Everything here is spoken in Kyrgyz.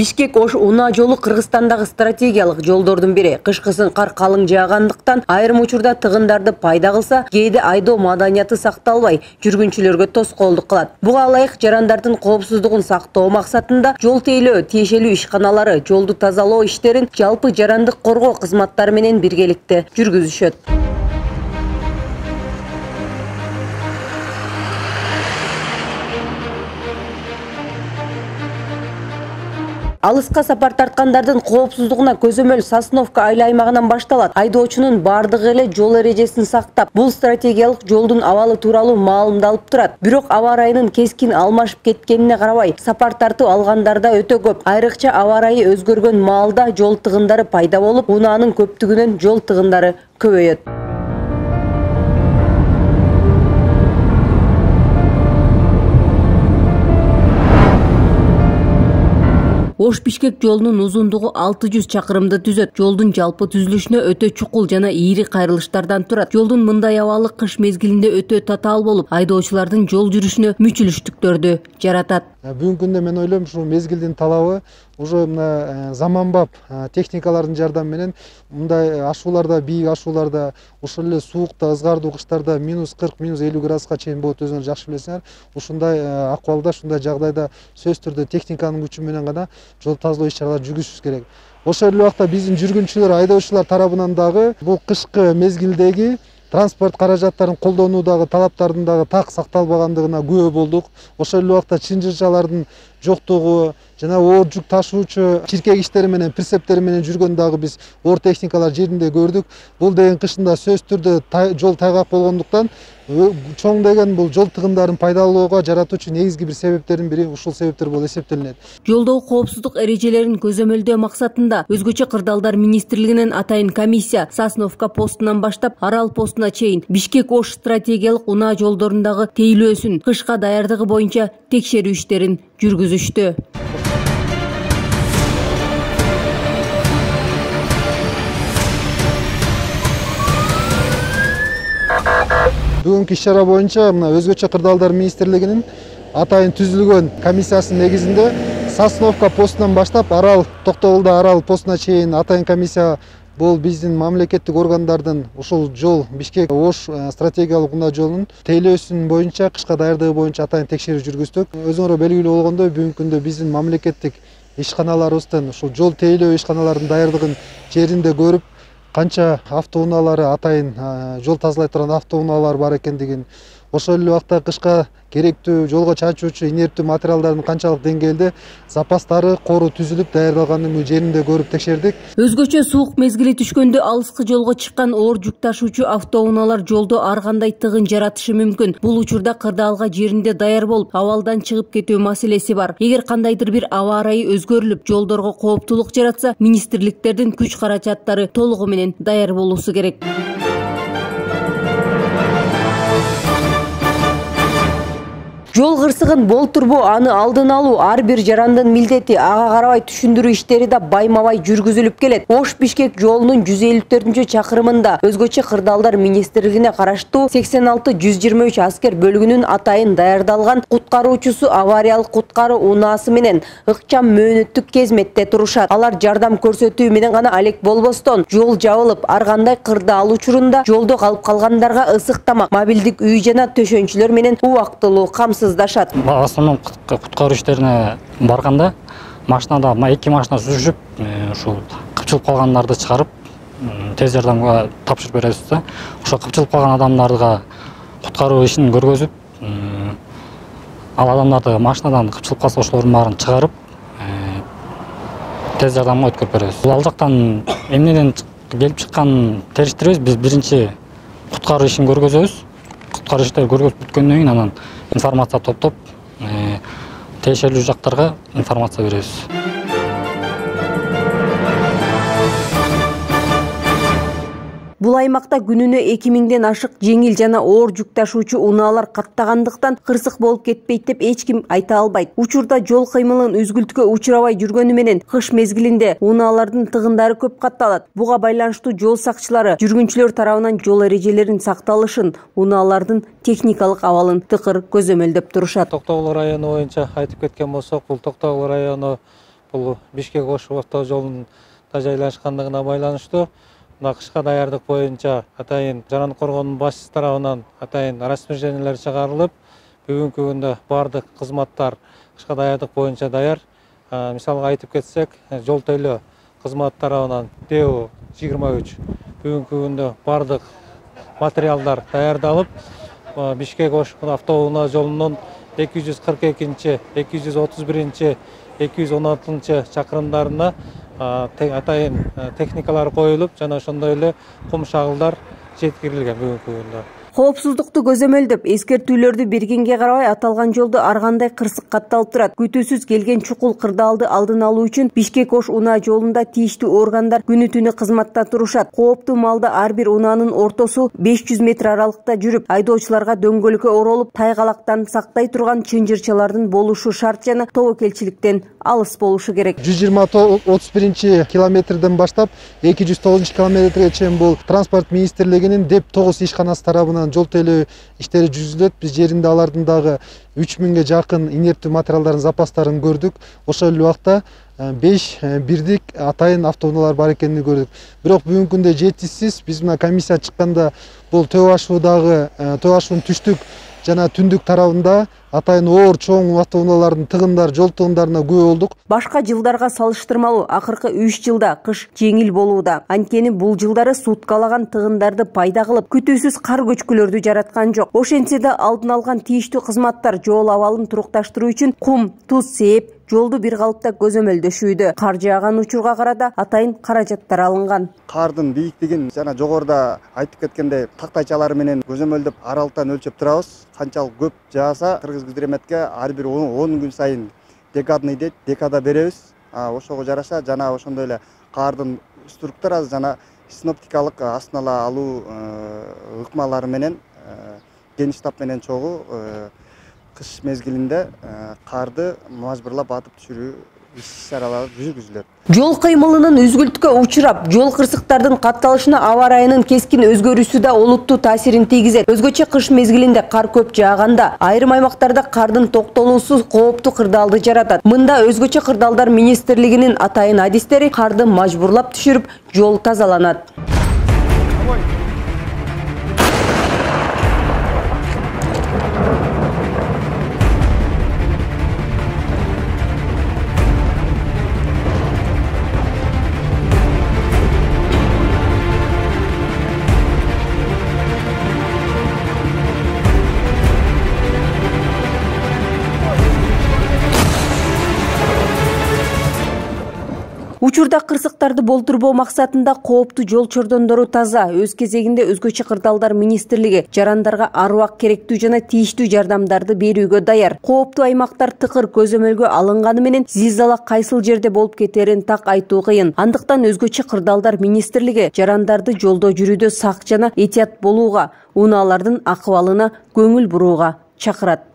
Бишкек Ош унаа жолу Кыргызстандагы стратегиялык жолдордун бири. Кышкысын кар калың жаагандыктан айрым учурда тыгындарды пайда кылса, кээде айдоо маданияты сакталбай, жүргүнчүлөргө тоскоолдук кылат. Буга ылайык жарандардын коопсуздугун сактоо максатында жол тейлөө, тиешелүү ишканалары, жолду тазалоо иштерин жалпы жарандык коргоо кызматтары менен биргеликте жүргүзүшөт. Алыска сапар тарткандардын коопсуздугуна көзөмөл Сосновка айыл аймагынан башталат. Айдоочунун бардыгы эле жол эрежесин сактап, бул стратегиялык жолдун абалы тууралуу маалымдалып турат. Бирок аба ырайынын кескин алмашып кеткенине карабай, сапар тартып алгандарда өтө көп. Айрыкча аба ырайы өзгөргөн маалда жол тыгындары пайда болуп, унаанын көптүгүнөн жол тыгындары көбөйөт. Ош-Бишкек жолунун узундугу 600 чакырымды түзөт. Жолдун жалпы түзүлүшүнө өтө чукул жана ийри кайрылыштардан турат. Жолдун мындай абалы кыш мезгилинде өтө татаал болуп, айдоочулардын жол жүрүшүнө мүчүлүштүктөрдү жаратат. Бүгүнкү күндө мен ойлойм, ушул мезгилдин талабы уже мына заманбап техникалардын жардамы менен мындай ашууларда, бийик ашууларда, ошол эле суукта, ызгардуу кыштарда -40, -50 градуска чейин болот, өзүңөр жакшы билесиңер. Ушундай акыбалда, ушундай жагдайда сөзсүз түрдө техниканын күчү менен гана жол тазалоо иш-чараларын жүргүзүш керек. Ошол эле убакта биздин жүргүнчүлөр, айдоочулар тарабынан дагы бул кышкы мезгилдеги транспорт каражаттарын колдонуудагы талаптардын дагы так сакталбагандыгына күбө болдук. Ошол эле убакта чынжырчалардын жоктугу жана оор жүк ташуучу чиркек иштери менен, прицептери менен жүргөн дагы биз оор техникалар жеринде көрдүк. Бул деген кышында сөзсүз түрдө жол тайгак болгондуктан чоң деген бул жол тыгындарын пайдалоого жаратуучу негизги бир себептердин бири ушул себептер болуп эсептелинет. Жолдогу коопсуздук эрежелерин көзөмөлдөө максатында Өзгөчө кырдаалдар министрлигинен атайын комиссия Сосновка постунан баштап Арал постуна чейин Бишкек Ош стратегиялык унаа жолдорундагы тейлөөсүн, кышка даярдыгы боюнча текшерүү иштерин жүргүзүштү. Бүгүнкү иш-чара боюнча Өзгөчө кырдаалдар министрлигинин атайын түзүлгөн комиссиясынын негизинде Сосновка постунан баштап Арал, Токтогулда Арал постуна чейин атайын комиссия бул биздин мамлекеттик органдардын ушул жол Бишкек Ош стратегиялык унаа жолунун тейлөөсүн боюнча, кышка даярдыгы боюнча атайын текшерүү жүргүздүк. Өзүңөргө белгилүү болгондой, бүгүнкү күндө биздин мамлекеттик ишканаларыбыздын ушул жол тейлөө ишканаларынын даярдыгын жеринде көрүп, канча автоунаалары атайын жол тазалай турган автоунаалар бар экендигин, ошол эле убакта кышка керектүү жолго чачуучу инерттүү материалдардын канчалык деңгээлде запастары, кору түзүлүп даярдалганын жеринде көрүп текшердик. Өзгөчө суук мезгили түшкөндө алыскы жолго чыккан оор жүк ташуучу автоунаалар жолдо ар кандай тыгын жаратышы мүмкүн. Бул учурда кырдаалга жеринде даяр болуп, абалдан чыгып кетүү маселеси бар. Эгер кандайдыр бир аба ырайы өзгөрүлүп, жолдорго кооптулук жаратса, министрликтердин күч каражаттары толугу менен даяр болуусу керек. Жол кырсыгын болтурбу, аны алдын алуу ар бир жарандын милдети. Ага карабай түшүндүрүү иштери да байма-бай жүргүзүлүп келет. Ош-Бишкек жолунун 154 чакырымында Өзгөчө кырдаалдар министрлигине караштуу 86-123 аскер бөлүгүнүн атайын даярдалган куткаруучусу авариялык куткаруу унаасы менен ыкчам мөөнөттүк кезметте турушат. Алар жардам көрсөтүү менен гана алек болбостон, жол жабылып, ар кандай кырдаал учурунда жолдо калып калгандарга ысык тамак, мобилдик үй жана төшөнчүлөр менен убактылуу камсыз. Основном куткаруу иштерине барганда машинада эки машина сүзүшүп, ушул кыпчылып калгандарды чыгарып, тез жардамга тапшырып беребиз да. Ошо кыпчылып калган адамдарга куткаруу ишин көргөзүп, ал адамдарды машинадан кыпчылып калса ошолордун баарын чыгарып, тез жардамга өткөрүп беребиз. Ал жактан эмнеден келип чыкканын териштиребиз. Биз биринчи куткаруу ишин көргөзөбүз. Куткаруу иштери көргөзүп бүткөндөн кийин анан информация топтоп, тиешелүү жактарга информация беребиз. Бул аймакта күнүнө 2000ден ашык жеңил жана оор жүк ташуучу унаалар каттагандыктан кырсык болуп кетпейт деп эч ким айта албайт. Учурда жол кыймылын үзгүлтүккө учурабай жүргөнү менен кыш мезгилинде унаалардын тыгындары көп катталат. Буга байланыштуу жол сакчылары жүргүнчүлөр тарабынан жол эрежелеринин сакталышын, унаалардын техникалык абалын тыкыр көзөмөлдөп турушат. Токтогул району боюнча айтып кеткен болсок, бул Токтогул району Бул Бишкек Ош автожолунун жайлашкандыгына байланыштуу. Мына кышка даярдык боюнча атайын Жаран коргоонун башчысы тарабынан атайын распоряжениялер чыгарылып, бүгүнкү күндө бардык кызматтар кышка даярдык боюнча даяр. Мисалга айтып кетсек, жол төлөө кызмат тарабынан ТЭО-23 бүгүнкү күндө бардык материалдар даярдалып, Бишкек Ош автоунаа жолунун 242, 231, 216 чакырымдарына атайын техникалар коюлуп, жана ошондой эле кум шагылдар жеткирилген бүгүнкү күндө. Коопсуздукту көзөмөлдөп, эскертүүлөрдү бергенге карабай аталган жолду ар кандай кырсык катталып турат. Күтүүсүз келген чукул кырдаалды алдын алуу үчүн Бишкек Ош унаа жолунда тийиштүү органдар күнү-түнү кызматта турушат. Кооптуу малды ар бир унаанын ортосу 500 метр аралыкта жүрүп, айдоочуларга дөңгөлөккө оролуп, тайгалактан сактай турган чынжырчылардын болушу шарт жана тобокелчиликтен алыс болушу керек. 120-31 километрден баштап 209 километрге чейин бул транспорт министрлигинин ДЭП 9 ишканасы тарабынан жол төлөө иштери жүргүзүлөт. Биз жеринде алардын дагы 3000ге жакын инерттүү материалдардын запастарын көрдүк. Ошол эле убакта 5 бирдик атайын автоунаалар бар экенин көрдүк. Бирок бүгүнкү күндө жетишсиз. Биз мына комиссия чыкканда бул Төө ашуунун түштүк жана түндүк тарабында атайын оор чоң автоунаалардын тыгындар, жол тыгындарына күбө болдук. Башка жылдарга салыштырмалуу акыркы 3 жылда кыш жеңил болууда. Анткени бул жылдары суткалаган тыгындарды пайда кылып, күтүүсүз кар көчкүлөрдү жараткан жок. Ошентсе да алдын алган тийиштүү кызматтар жол абалын турукташтыруу үчүн кум, туз сээп, жолду бир калыпта көзөмөлдөшүүдө. Кар жааган учурга карата атайын каражаттар алынган. Кардын бийиктигин жана жогоруда айтып кеткендей тактайчалар менен көзөмөлдөп аралыктан өлчөп турабыз. Канчалык көп жааса Кыргыз-Гидрометке ар бир 10 күн сайын декадный дейт, декада беребиз. Ошого жараша жана ошондой эле кардын структурасы жана синоптикалык астына алуу ыкмалары менен гениш штаб менен чогуу кыш мезгилинде карды мажбурлап атып түшүрүү иш-чаралары жүргүзүлөт. Жол кыймылынын үзгүлтүккө учурап, жол кырсыктардын катталышына аба ырайынын кескин өзгөрүүсү да олуттуу таасирин тийгизет. Өзгөчө кыш мезгилинде кар көп жааганда, айрым аймактарда кардын токтолуусу кооптуу кырдаалды жаратат. Мында өзгөчө кырдаалдар министрлигинин атайын адистери карды мажбурлап түшүрүп, жол тазаланат. Учурда кырсыктарды болтурбоо максатында кооптуу жол чордондору таза. Өз кезегинде өзгөчө кырдаалдар министрлиги жарандарга ар убак керектүү жана тийиштүү жардамдарды берүүгө даяр. Кооптуу аймактар тыкыр көзөмөлгө алынганы менен зилзала кайсыл жерде болуп кетерин так айтуу кыйын. Андыктан өзгөчө кырдаалдар министрлиги жарандарды жолдо жүрүүдө сак жана этият болууга, унаалардын акыбалына көңүл бурууга чакырат.